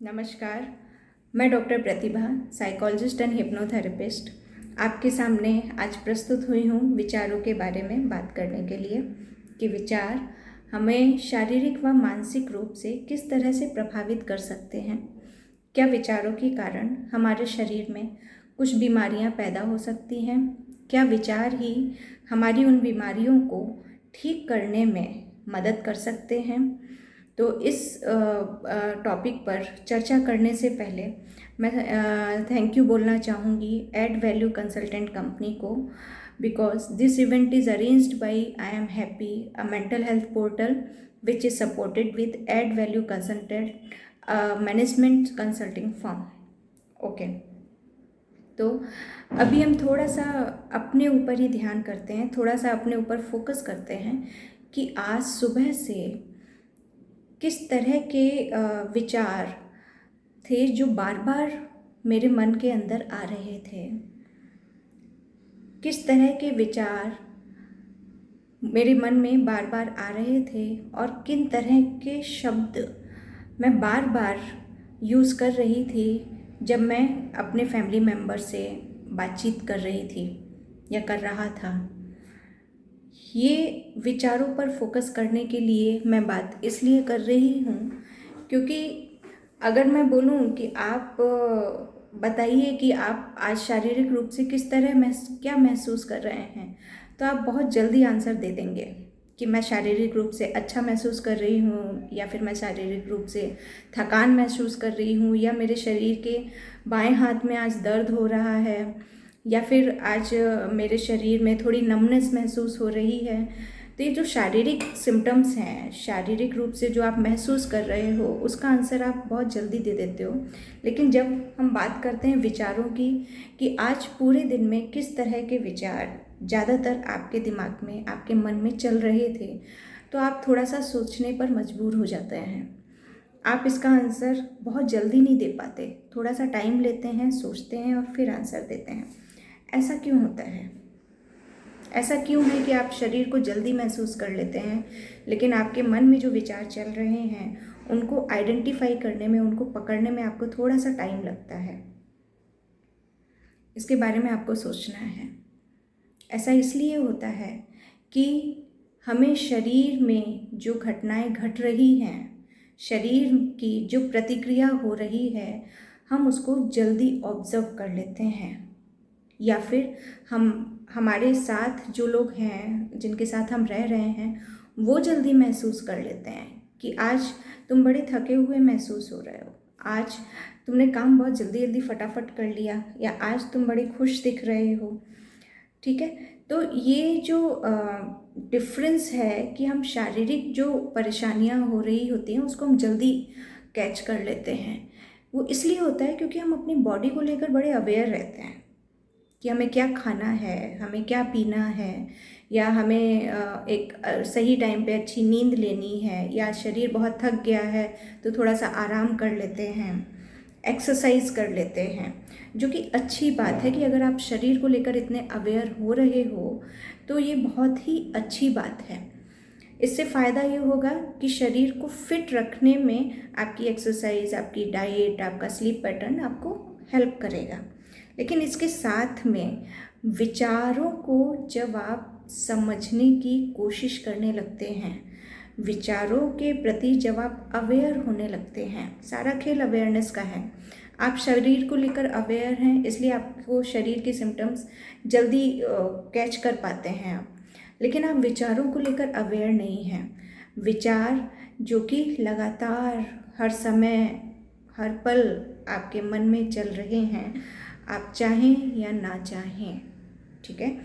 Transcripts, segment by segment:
नमस्कार। मैं doctor Pratibha, psychologist and hypnotherapist, आपके सामने आज प्रस्तुत हुई हूँ विचारों के बारे में बात करने के लिए कि विचार हमें शारीरिक व मानसिक रूप से किस तरह से प्रभावित कर सकते हैं। क्या विचारों के कारण हमारे शरीर में कुछ बीमारियाँ पैदा हो सकती हैं? क्या विचार ही हमारी उन बीमारियों को ठीक करने में मदद कर सकते हैं? तो इस टॉपिक पर चर्चा करने से पहले मैं थैंक यू बोलना चाहूँगी एड वैल्यू कंसल्टेंट कंपनी को, because this event is arranged by I am happy, a mental health portal which is supported with add value consultant management consulting firm. Okay, तो अभी हम थोड़ा सा अपने ऊपर ही ध्यान करते हैं, थोड़ा सा अपने ऊपर फोकस करते हैं कि आज सुबह से किस तरह के विचार थे जो बार बार मेरे मन के अंदर आ रहे थे। किस तरह के विचार मेरे मन में बार बार आ रहे थे और किन तरह के शब्द मैं बार बार यूज़ कर रही थी जब मैं अपने फैमिली मेम्बर से बातचीत कर रही थी या कर रहा था। ये विचारों पर फोकस करने के लिए मैं बात इसलिए कर रही हूँ क्योंकि अगर मैं बोलूँ कि आप बताइए कि आप आज शारीरिक रूप से किस तरह क्या महसूस कर रहे हैं, तो आप बहुत जल्दी आंसर दे देंगे कि मैं शारीरिक रूप से अच्छा महसूस कर रही हूँ, या फिर मैं शारीरिक रूप से थकान महसूस कर रही हूँ, या मेरे शरीर के बाएं हाथ में आज दर्द हो रहा है, या फिर आज मेरे शरीर में थोड़ी नमनेस महसूस हो रही है। तो ये जो शारीरिक सिम्टम्स हैं, शारीरिक रूप से जो आप महसूस कर रहे हो, उसका आंसर आप बहुत जल्दी दे देते हो। लेकिन जब हम बात करते हैं विचारों की कि आज पूरे दिन में किस तरह के विचार ज़्यादातर आपके दिमाग में, आपके मन में चल रहे थे, तो आप थोड़ा सा सोचने पर मजबूर हो जाते हैं। आप इसका आंसर बहुत जल्दी नहीं दे पाते, थोड़ा सा टाइम लेते हैं, सोचते हैं और फिर आंसर देते हैं। ऐसा क्यों होता है? ऐसा क्यों है कि आप शरीर को जल्दी महसूस कर लेते हैं, लेकिन आपके मन में जो विचार चल रहे हैं उनको आइडेंटिफाई करने में, उनको पकड़ने में आपको थोड़ा सा टाइम लगता है? इसके बारे में आपको सोचना है। ऐसा इसलिए होता है कि हमें शरीर में जो घटनाएं घट रही हैं, शरीर की जो प्रतिक्रिया हो रही है, हम उसको जल्दी ऑब्जर्व कर लेते हैं, या फिर हमारे साथ जो लोग हैं, जिनके साथ हम रह रहे हैं, वो जल्दी महसूस कर लेते हैं कि आज तुम बड़े थके हुए महसूस हो रहे हो, आज तुमने काम बहुत जल्दी जल्दी फटाफट कर लिया, या आज तुम बड़े खुश दिख रहे हो। ठीक है, तो ये जो डिफरेंस है कि हम शारीरिक जो परेशानियां हो रही होती हैं उसको हम जल्दी कैच कर लेते हैं, वो इसलिए होता है क्योंकि हम अपनी बॉडी को लेकर बड़े अवेयर रहते हैं कि हमें क्या खाना है, हमें क्या पीना है, या हमें एक सही टाइम पे अच्छी नींद लेनी है, या शरीर बहुत थक गया है तो थोड़ा सा आराम कर लेते हैं, एक्सरसाइज कर लेते हैं। जो कि अच्छी बात है कि अगर आप शरीर को लेकर इतने अवेयर हो रहे हो तो ये बहुत ही अच्छी बात है। इससे फ़ायदा ये होगा कि शरीर को फिट रखने में आपकी एक्सरसाइज, आपकी डाइट, आपका स्लीप पैटर्न आपको हेल्प करेगा। लेकिन इसके साथ में विचारों को जब आप समझने की कोशिश करने लगते हैं, विचारों के प्रति जब आप अवेयर होने लगते हैं, सारा खेल अवेयरनेस का है। आप शरीर को लेकर अवेयर हैं, इसलिए आपको शरीर के सिम्टम्स जल्दी कैच कर पाते हैं आप। लेकिन आप विचारों को लेकर अवेयर नहीं हैं। विचार जो कि लगातार हर समय, हर पल आपके मन में चल रहे हैं, आप चाहें या ना चाहें। ठीक है,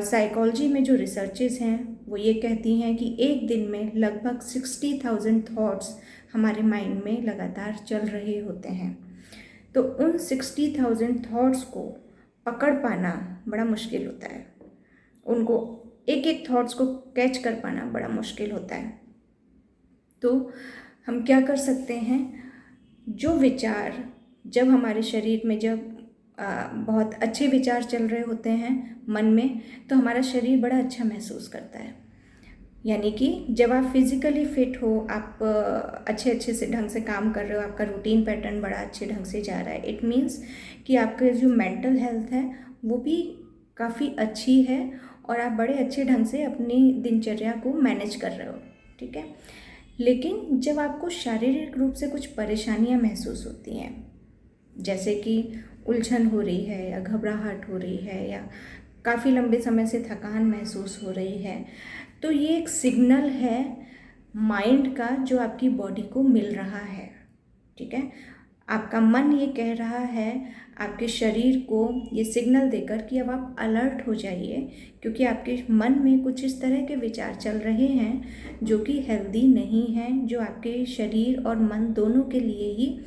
साइकोलॉजी में जो रिसर्चेस हैं वो ये कहती हैं कि एक दिन में लगभग 60,000 थॉट्स हमारे माइंड में लगातार चल रहे होते हैं। तो उन 60,000 थॉट्स को पकड़ पाना बड़ा मुश्किल होता है, उनको एक एक थॉट्स को कैच कर पाना बड़ा मुश्किल होता है। तो हम क्या कर सकते हैं, जो विचार जब हमारे शरीर में जब बहुत अच्छे विचार चल रहे होते हैं मन में, तो हमारा शरीर बड़ा अच्छा महसूस करता है। यानी कि जब आप फिज़िकली फिट हो, आप अच्छे अच्छे से ढंग से काम कर रहे हो, आपका रूटीन पैटर्न बड़ा अच्छे ढंग से जा रहा है, इट मीन्स कि आपका जो मेंटल हेल्थ है वो भी काफ़ी अच्छी है और आप बड़े अच्छे ढंग से अपनी दिनचर्या को मैनेज कर रहे हो, ठीक है। लेकिन जब आपको शारीरिक रूप से कुछ परेशानियां महसूस होती हैं, जैसे कि उलझन हो रही है या घबराहट हो रही है या काफ़ी लंबे समय से थकान महसूस हो रही है, तो ये एक सिग्नल है माइंड का जो आपकी बॉडी को मिल रहा है, ठीक है। आपका मन ये कह रहा है आपके शरीर को ये सिग्नल देकर कि अब आप अलर्ट हो जाइए, क्योंकि आपके मन में कुछ इस तरह के विचार चल रहे हैं जो कि हेल्दी नहीं हैं, जो आपके शरीर और मन दोनों के लिए ही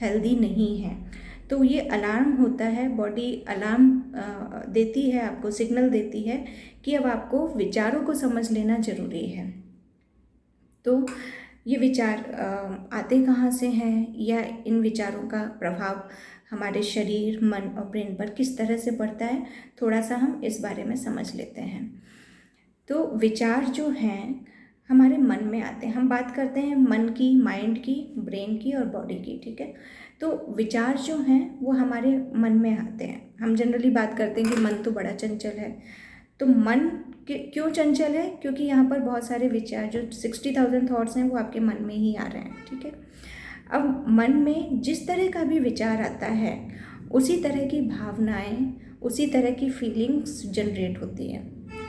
हेल्दी नहीं है। तो ये अलार्म होता है, बॉडी अलार्म देती है, आपको सिग्नल देती है कि अब आपको विचारों को समझ लेना ज़रूरी है। तो ये विचार आते कहाँ से हैं या इन विचारों का प्रभाव हमारे शरीर, मन और ब्रेन पर किस तरह से पड़ता है, थोड़ा सा हम इस बारे में समझ लेते हैं। तो विचार जो हैं हमारे मन में आते हैं। हम बात करते हैं मन की, माइंड की, ब्रेन की और बॉडी की, ठीक है। तो विचार जो हैं वो हमारे मन में आते हैं। हम जनरली बात करते हैं कि मन तो बड़ा चंचल है। तो मन क्यों चंचल है? क्योंकि यहाँ पर बहुत सारे विचार, जो 60,000 थॉट्स हैं वो आपके मन में ही आ रहे हैं, ठीक है। अब मन में जिस तरह का भी विचार आता है उसी तरह की भावनाएं, उसी तरह की फीलिंग्स जनरेट होती हैं,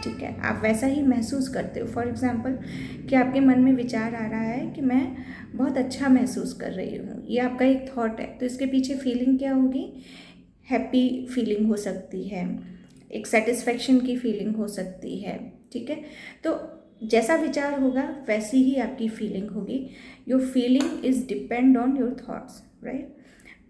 ठीक है। आप वैसा ही महसूस करते हो। फॉर एग्जांपल कि आपके मन में विचार आ रहा है कि मैं बहुत अच्छा महसूस कर रही हूँ, ये आपका एक थॉट है, तो इसके पीछे फीलिंग क्या होगी? हैप्पी फीलिंग हो सकती है, एक सेटिस्फेक्शन की फीलिंग हो सकती है, ठीक है। तो जैसा विचार होगा वैसी ही आपकी फीलिंग होगी। Your feeling is depend on your thoughts, right.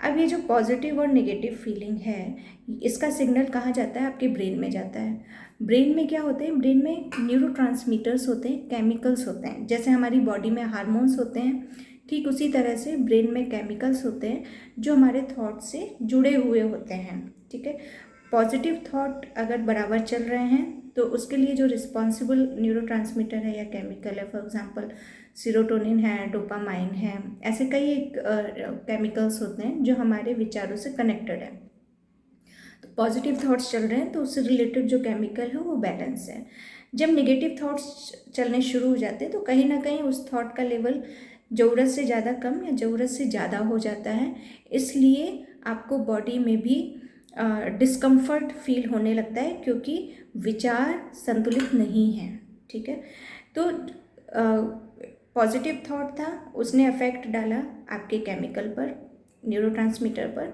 अब ये जो पॉजिटिव और नेगेटिव फीलिंग है, इसका सिग्नल कहाँ जाता है? आपके ब्रेन में जाता है। ब्रेन में क्या होते हैं? ब्रेन में न्यूरोट्रांसमीटर्स होते हैं, केमिकल्स होते हैं। जैसे हमारी बॉडी में हार्मोन्स होते हैं, ठीक उसी तरह से ब्रेन में केमिकल्स होते हैं जो हमारे थॉट से जुड़े हुए होते हैं, ठीक है। पॉजिटिव थॉट अगर बराबर चल रहे हैं तो उसके लिए जो रिस्पॉन्सिबल न्यूरोट्रांसमीटर है या केमिकल है, फॉर एग्जांपल सीरोटोनिन है, डोपामाइन है, ऐसे कई एक केमिकल्स होते हैं जो हमारे विचारों से कनेक्टेड है। तो पॉजिटिव थॉट्स चल रहे हैं तो उससे रिलेटेड जो केमिकल है वो बैलेंस है। जब नेगेटिव थॉट्स चलने शुरू हो जाते हैं तो कहीं ना कहीं उस थॉट का लेवल ज़रूरत से ज़्यादा कम या ज़रूरत से ज़्यादा हो जाता है, इसलिए आपको बॉडी में भी डिस्कम्फर्ट फील होने लगता है, क्योंकि विचार संतुलित नहीं है, ठीक है। तो पॉजिटिव थॉट था, उसने अफेक्ट डाला आपके केमिकल पर, न्यूरोट्रांसमीटर पर,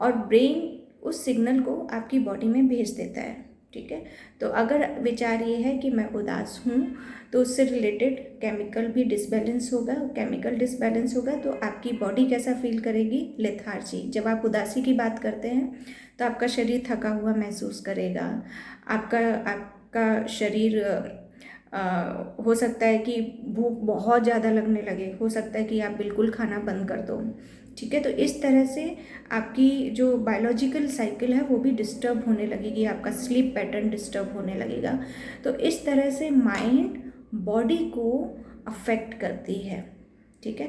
और ब्रेन उस सिग्नल को आपकी बॉडी में भेज देता है, ठीक है। तो अगर विचार ये है कि मैं उदास हूँ तो उससे रिलेटेड केमिकल भी डिसबैलेंस होगा, केमिकल डिसबैलेंस होगा तो आपकी बॉडी कैसा फील करेगी? लेथार्जी। जब आप उदासी की बात करते हैं तो आपका शरीर थका हुआ महसूस करेगा, आपका शरीर हो सकता है कि भूख बहुत ज़्यादा लगने लगे, हो सकता है कि आप बिल्कुल खाना बंद कर दो, ठीक है। तो इस तरह से आपकी जो बायोलॉजिकल साइकिल है वो भी डिस्टर्ब होने लगेगी, आपका स्लीप पैटर्न डिस्टर्ब होने लगेगा। तो इस तरह से माइंड बॉडी को अफेक्ट करती है, ठीक है।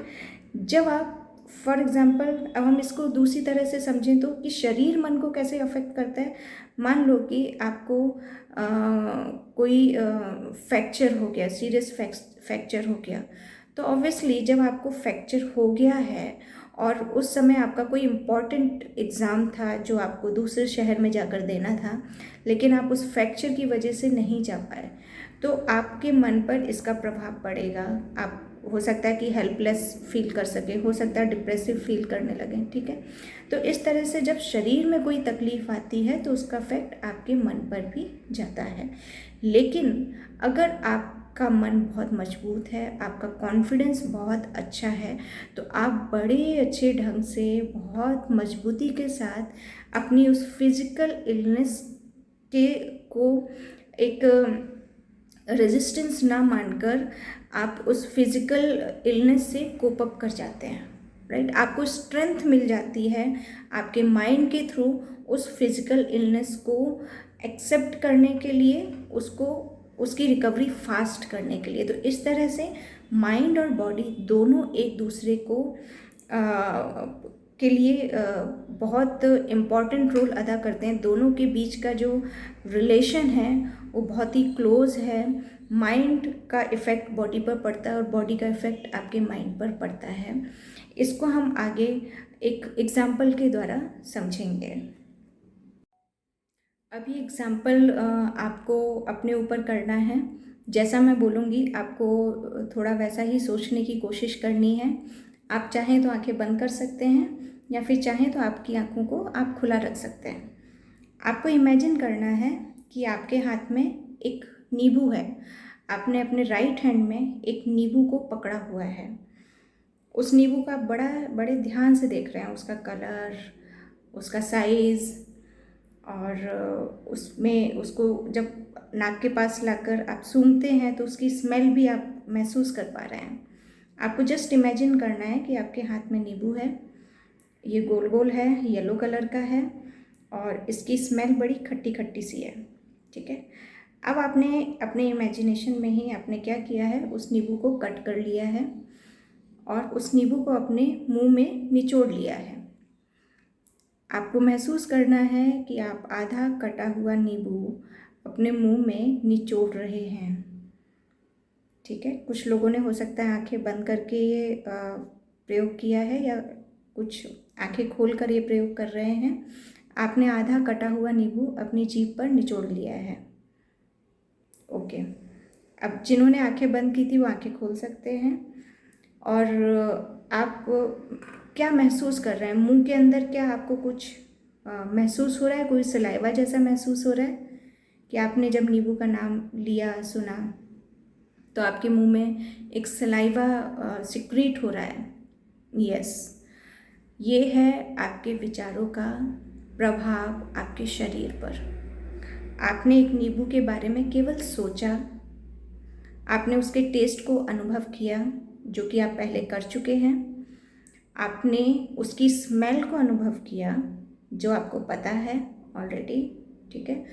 जब आप फॉर एग्ज़ाम्पल, अब हम इसको दूसरी तरह से समझें तो कि शरीर मन को कैसे अफेक्ट करता है। मान लो कि आपको कोई फ्रैक्चर हो गया, सीरियस फ्रैक्चर हो गया, तो ऑब्वियसली जब आपको फ्रैक्चर हो गया है और उस समय आपका कोई इम्पॉर्टेंट एग्ज़ाम था जो आपको दूसरे शहर में जाकर देना था, लेकिन आप उस फ्रैक्चर की वजह से नहीं जा पाए, तो आपके मन पर इसका प्रभाव पड़ेगा। आप हो सकता है कि हेल्पलेस फील कर सके, हो सकता है डिप्रेसिव फील करने लगे, ठीक है। तो इस तरह से जब शरीर में कोई तकलीफ आती है तो उसका इफेक्ट आपके मन पर भी जाता है। लेकिन अगर आपका मन बहुत मजबूत है, आपका कॉन्फिडेंस बहुत अच्छा है, तो आप बड़े अच्छे ढंग से, बहुत मजबूती के साथ अपनी उस फिज़िकल इलनेस को एक रेजिस्टेंस ना मानकर आप उस फिज़िकल इलनेस से कोप अप कर जाते हैं, राइट। आपको स्ट्रेंथ मिल जाती है आपके माइंड के थ्रू उस फिज़िकल इलनेस को एक्सेप्ट करने के लिए, उसको उसकी रिकवरी फास्ट करने के लिए। तो इस तरह से माइंड और बॉडी दोनों एक दूसरे को के लिए बहुत इम्पॉर्टेंट रोल अदा करते हैं। दोनों के बीच का जो रिलेशन है वो बहुत ही क्लोज है। माइंड का इफ़ेक्ट बॉडी पर पड़ता है और बॉडी का इफ़ेक्ट आपके माइंड पर पड़ता है। इसको हम आगे एक एग्जाम्पल के द्वारा समझेंगे। अभी एग्जाम्पल आपको अपने ऊपर करना है। जैसा मैं बोलूँगी आपको थोड़ा वैसा ही सोचने की कोशिश करनी है। आप चाहें तो आंखें बंद कर सकते हैं या फिर चाहें तो आपकी आंखों को आप खुला रख सकते हैं। आपको इमेजिन करना है कि आपके हाथ में एक नींबू है। आपने अपने राइट हैंड में एक नींबू को पकड़ा हुआ है। उस नींबू का बड़े ध्यान से देख रहे हैं, उसका कलर, उसका साइज़, और उसमें उसको जब नाक के पास लाकर आप सूंघते हैं तो उसकी स्मेल भी आप महसूस कर पा रहे हैं। आपको जस्ट इमेजिन करना है कि आपके हाथ में नींबू है, ये गोल गोल है, येलो कलर का है और इसकी स्मेल बड़ी खट्टी खट्टी सी है। ठीक है, अब आपने अपने इमेजिनेशन में ही आपने क्या किया है, उस नींबू को कट कर लिया है और उस नींबू को अपने मुंह में निचोड़ लिया है। आपको महसूस करना है कि आप आधा कटा हुआ नींबू अपने मुंह में निचोड़ रहे हैं। ठीक है, कुछ लोगों ने हो सकता है आंखें बंद करके ये प्रयोग किया है या कुछ आंखें खोल कर ये प्रयोग कर रहे हैं। आपने आधा कटा हुआ नींबू अपनी जीभ पर निचोड़ लिया है। ओके, अब जिन्होंने आंखें बंद की थी वो आंखें खोल सकते हैं। और आप क्या महसूस कर रहे हैं? मुंह के अंदर क्या आपको कुछ महसूस हो रहा है? कोई सलाइवा जैसा महसूस हो रहा है कि आपने जब नींबू का नाम लिया, सुना, तो आपके मुंह में एक सलाइवा सिक्रीट हो रहा है। यस, ये है आपके विचारों का प्रभाव आपके शरीर पर। आपने एक नींबू के बारे में केवल सोचा, आपने उसके टेस्ट को अनुभव किया जो कि आप पहले कर चुके हैं। आपने उसकी स्मेल को अनुभव किया जो आपको पता है ऑलरेडी। ठीक है,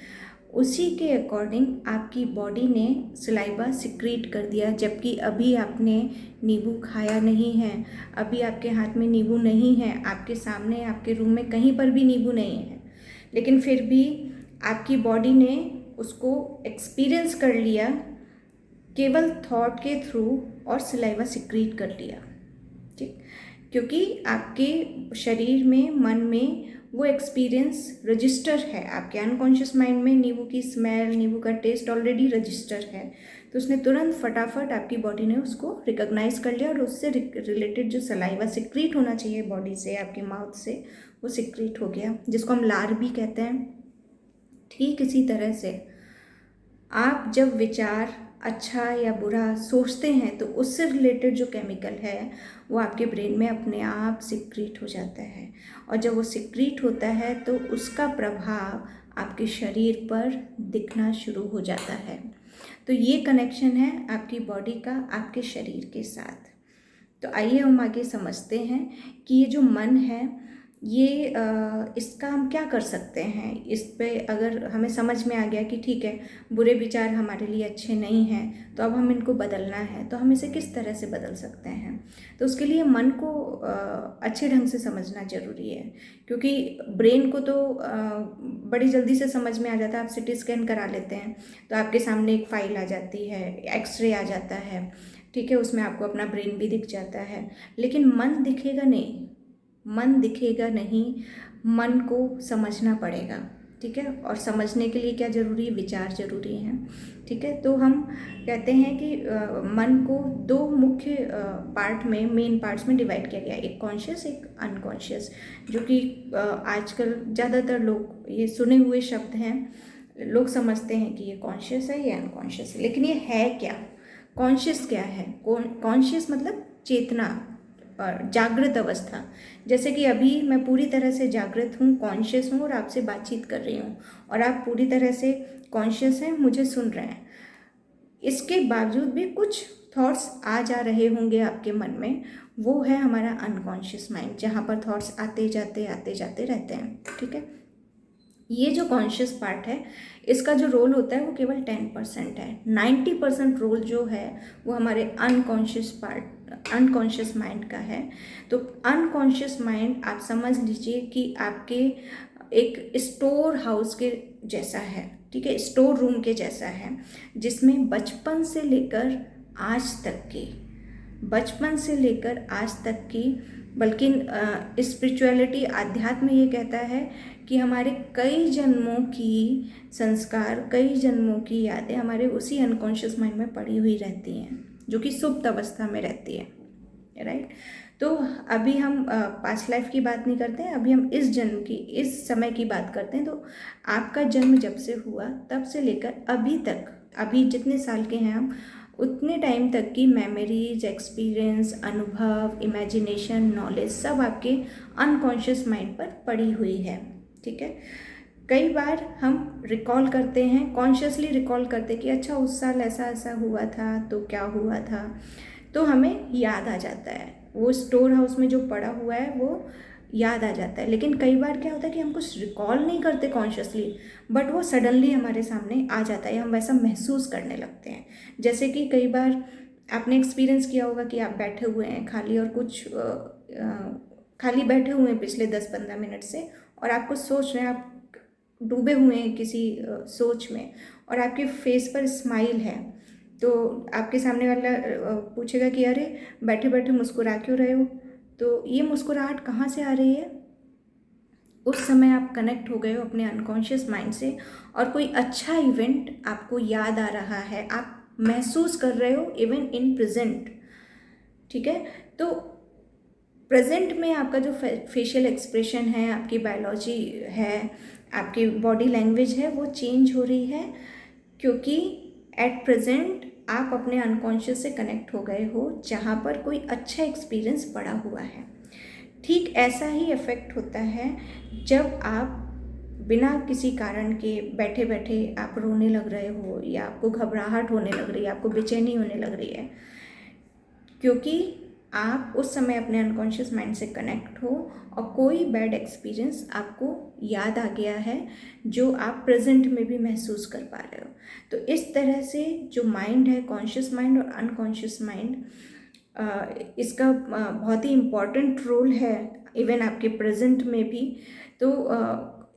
उसी के अकॉर्डिंग आपकी बॉडी ने सलाइवा सिक्रीट कर दिया, जबकि अभी आपने नींबू खाया नहीं है, अभी आपके हाथ में नींबू नहीं है, आपके सामने आपके रूम में कहीं पर भी नींबू नहीं है, लेकिन फिर भी आपकी बॉडी ने उसको एक्सपीरियंस कर लिया केवल थॉट के थ्रू और सलाइवा सिक्रीट कर लिया। ठीक, क्योंकि आपके शरीर में, मन में वो एक्सपीरियंस रजिस्टर है। आपके अनकॉन्शियस माइंड में नींबू की स्मेल, नींबू का टेस्ट ऑलरेडी रजिस्टर है। तो उसने तुरंत फटाफट आपकी बॉडी ने उसको रिकॉग्नाइज कर लिया और उससे रिलेटेड जो सलाइवा सिक्रीट होना चाहिए बॉडी से, आपके माउथ से, वो सिक्रीट हो गया, जिसको हम लार भी कहते हैं। ठीक इसी तरह से आप जब विचार अच्छा या बुरा सोचते हैं तो उससे रिलेटेड जो केमिकल है वो आपके ब्रेन में अपने आप सिक्रीट हो जाता है, और जब वो सिक्रीट होता है तो उसका प्रभाव आपके शरीर पर दिखना शुरू हो जाता है। तो ये कनेक्शन है आपकी बॉडी का आपके शरीर के साथ। तो आइए हम आगे समझते हैं कि ये जो मन है, ये इसका हम क्या कर सकते हैं। इस पे अगर हमें समझ में आ गया कि ठीक है, बुरे विचार हमारे लिए अच्छे नहीं हैं, तो अब हम इनको बदलना है, तो हम इसे किस तरह से बदल सकते हैं। तो उसके लिए मन को अच्छे ढंग से समझना ज़रूरी है, क्योंकि ब्रेन को तो बड़ी जल्दी से समझ में आ जाता है। आप सिटी स्कैन करा लेते हैं तो आपके सामने एक फाइल आ जाती है, एक्सरे आ जाता है, ठीक है, उसमें आपको अपना ब्रेन भी दिख जाता है, लेकिन मन दिखेगा नहीं। मन दिखेगा नहीं, मन को समझना पड़ेगा। ठीक है, और समझने के लिए क्या ज़रूरी है? विचार ज़रूरी हैं। ठीक है, तो हम कहते हैं कि मन को दो मुख्य पार्ट में, मेन पार्ट्स में डिवाइड किया गया, एक कॉन्शियस, एक अनकॉन्शियस, जो कि आजकल ज़्यादातर लोग ये सुने हुए शब्द हैं, लोग समझते हैं कि ये कॉन्शियस है, ये अनकॉन्शियस है, लेकिन ये है क्या? कॉन्शियस क्या है? कॉन्शियस मतलब चेतना और जागृत अवस्था। जैसे कि अभी मैं पूरी तरह से जागृत हूँ, कॉन्शियस हूँ और आपसे बातचीत कर रही हूँ, और आप पूरी तरह से कॉन्शियस हैं, मुझे सुन रहे हैं। इसके बावजूद भी कुछ थॉट्स आ जा रहे होंगे आपके मन में, वो है हमारा अनकॉन्शियस माइंड, जहाँ पर थॉट्स आते जाते रहते हैं। ठीक है, ये जो कॉन्शियस पार्ट है, इसका जो रोल होता है वो केवल 10% है। 90% रोल जो है वो हमारे अनकॉन्शियस माइंड का है। तो अनकॉन्शियस माइंड आप समझ लीजिए कि आपके एक स्टोर हाउस के जैसा है, ठीक है, स्टोर रूम के जैसा है, जिसमें बचपन से लेकर आज तक की बल्कि स्पिरिचुअलिटी, आध्यात्म ये कहता है कि हमारे कई जन्मों की संस्कार, कई जन्मों की यादें हमारे उसी अनकॉन्शियस माइंड में पड़ी हुई रहती हैं, जो कि सुप्त अवस्था में रहती है, राइट। तो अभी हम पास्ट लाइफ की बात नहीं करते हैं, अभी हम इस जन्म की, इस समय की बात करते हैं। तो आपका जन्म जब से हुआ तब से लेकर अभी तक, अभी जितने साल के हैं हम, उतने टाइम तक की मेमोरीज, एक्सपीरियंस, अनुभव, इमेजिनेशन, नॉलेज सब आपके अनकॉन्शियस माइंड पर पड़ी हुई है, ठीक है। कई बार हम रिकॉल करते हैं, कॉन्शियसली रिकॉल करते हैं कि अच्छा उस साल ऐसा ऐसा हुआ था, तो क्या हुआ था, तो हमें याद आ जाता है, वो स्टोर हाउस में जो पड़ा हुआ है वो याद आ जाता है। लेकिन कई बार क्या होता है कि हम कुछ रिकॉल नहीं करते कॉन्शियसली, बट वो सडनली हमारे सामने आ जाता है, हम वैसा महसूस करने लगते हैं। जैसे कि कई बार आपने एक्सपीरियंस किया होगा कि आप बैठे हुए हैं खाली, और खाली बैठे हुए हैं पिछले 10-15 मिनट से, और आप कुछ सोच रहे हैं, आप डूबे हुए हैं किसी सोच में, और आपके फेस पर स्माइल है, तो आपके सामने वाला पूछेगा कि अरे बैठे बैठे मुस्कुरा क्यों रहे हो, तो ये मुस्कुराहट कहाँ से आ रही है। उस समय आप कनेक्ट हो गए हो अपने अनकॉन्शियस माइंड से, और कोई अच्छा इवेंट आपको याद आ रहा है, आप महसूस कर रहे हो इवन इन प्रेजेंट, ठीक है। तो प्रेजेंट में आपका जो फेशियल एक्सप्रेशन है, आपकी बायोलॉजी है, आपकी बॉडी लैंग्वेज है, वो चेंज हो रही है, क्योंकि एट प्रेजेंट आप अपने अनकॉन्शियस से कनेक्ट हो गए हो, जहाँ पर कोई अच्छा एक्सपीरियंस पड़ा हुआ है। ठीक ऐसा ही इफ़ेक्ट होता है जब आप बिना किसी कारण के बैठे बैठे आप रोने लग रहे हो, या आपको घबराहट होने लग रही है, आपको बेचैनी होने लग रही है, क्योंकि आप उस समय अपने अनकॉन्शियस माइंड से कनेक्ट हो और कोई बैड एक्सपीरियंस आपको याद आ गया है, जो आप प्रेजेंट में भी महसूस कर पा रहे हो। तो इस तरह से जो माइंड है, कॉन्शियस माइंड और अनकॉन्शियस माइंड, इसका बहुत ही इम्पॉर्टेंट रोल है इवन आपके प्रेजेंट में भी। तो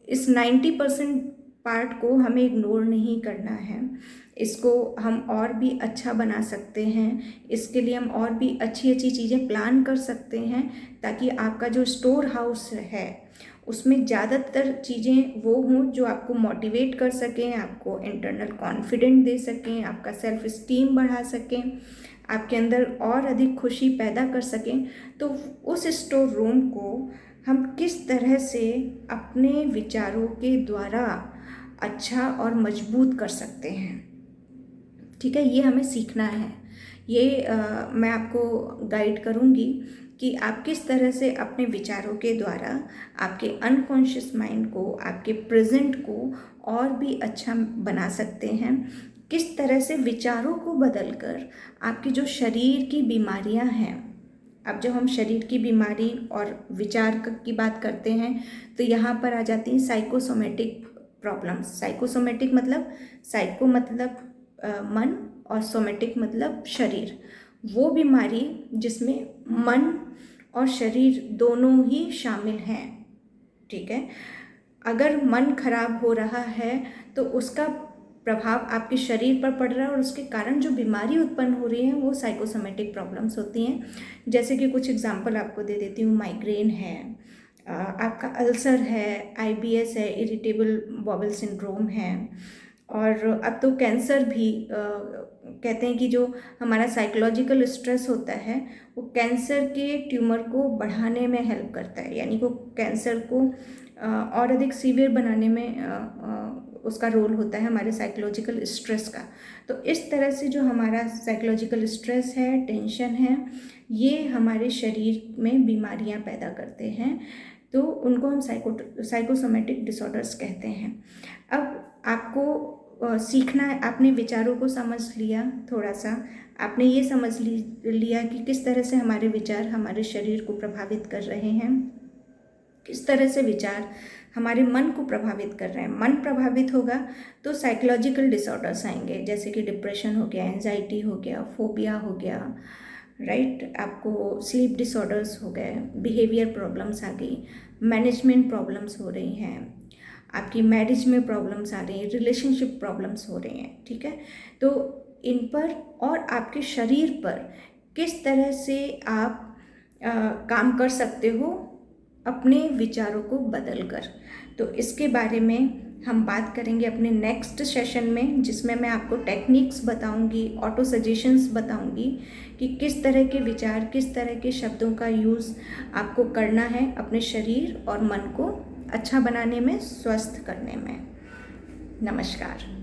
इस 90% पार्ट को हमें इग्नोर नहीं करना है, इसको हम और भी अच्छा बना सकते हैं, इसके लिए हम और भी अच्छी अच्छी चीज़ें प्लान कर सकते हैं, ताकि आपका जो स्टोर हाउस है उसमें ज़्यादातर चीज़ें वो हों जो आपको मोटिवेट कर सकें, आपको इंटरनल कॉन्फिडेंट दे सकें, आपका सेल्फ इस्टीम बढ़ा सकें, आपके अंदर और अधिक खुशी पैदा कर सकें। तो उस स्टोर रूम को हम किस तरह से अपने विचारों के द्वारा अच्छा और मजबूत कर सकते हैं, ठीक है, ये हमें सीखना है। ये मैं आपको गाइड करूँगी कि आप किस तरह से अपने विचारों के द्वारा आपके अनकॉन्शियस माइंड को, आपके प्रेजेंट को और भी अच्छा बना सकते हैं, किस तरह से विचारों को बदलकर आपकी जो शरीर की बीमारियां हैं। अब जब हम शरीर की बीमारी और विचार की बात करते हैं, तो यहाँ पर आ जाती हैं साइकोसोमेटिक प्रॉब्लम्स। साइकोसोमेटिक मतलब, साइको मतलब मन, और सोमेटिक मतलब शरीर। वो बीमारी जिसमें मन और शरीर दोनों ही शामिल हैं, ठीक है। अगर मन खराब हो रहा है तो उसका प्रभाव आपके शरीर पर पड़ रहा है, और उसके कारण जो बीमारी उत्पन्न हो रही है वो साइकोसोमेटिक प्रॉब्लम्स होती हैं। जैसे कि कुछ एग्जांपल आपको दे देती हूँ। माइग्रेन है, आपका अल्सर है, आईबीएस है, इरिटेबल बॉवल सिंड्रोम है, और अब तो कैंसर भी कहते हैं कि जो हमारा साइकोलॉजिकल स्ट्रेस होता है वो कैंसर के ट्यूमर को बढ़ाने में हेल्प करता है, यानी वो कैंसर को और अधिक सीवियर बनाने में उसका रोल होता है, हमारे साइकोलॉजिकल स्ट्रेस का। तो इस तरह से जो हमारा साइकोलॉजिकल स्ट्रेस है, टेंशन है, ये हमारे शरीर में बीमारियां पैदा करते हैं, तो उनको हम साइकोसोमेटिक डिसऑर्डर्स कहते हैं। अब आपको सीखना है, आपने विचारों को समझ लिया, थोड़ा सा आपने ये समझ लिया कि किस तरह से हमारे विचार हमारे शरीर को प्रभावित कर रहे हैं, किस तरह से विचार हमारे मन को प्रभावित कर रहे हैं। मन प्रभावित होगा तो साइकोलॉजिकल डिसऑर्डर्स आएंगे, जैसे कि डिप्रेशन हो गया, एंजाइटी हो गया, फोबिया हो गया, राइट। आपको स्लीप डिसऑर्डर्स हो गए, बिहेवियर प्रॉब्लम्स आ गई, मैनेजमेंट प्रॉब्लम्स हो रही हैं, आपकी मैरिज में प्रॉब्लम्स आ रही हैं, रिलेशनशिप प्रॉब्लम्स हो रही हैं, ठीक है। तो इन पर और आपके शरीर पर किस तरह से आप काम कर सकते हो अपने विचारों को बदल कर, तो इसके बारे में हम बात करेंगे अपने नेक्स्ट सेशन में, जिसमें मैं आपको टेक्निक्स बताऊंगी, ऑटो सजेशंस बताऊंगी कि किस तरह के विचार, किस तरह के शब्दों का यूज़ आपको करना है अपने शरीर और मन को अच्छा बनाने में, स्वस्थ करने में। नमस्कार।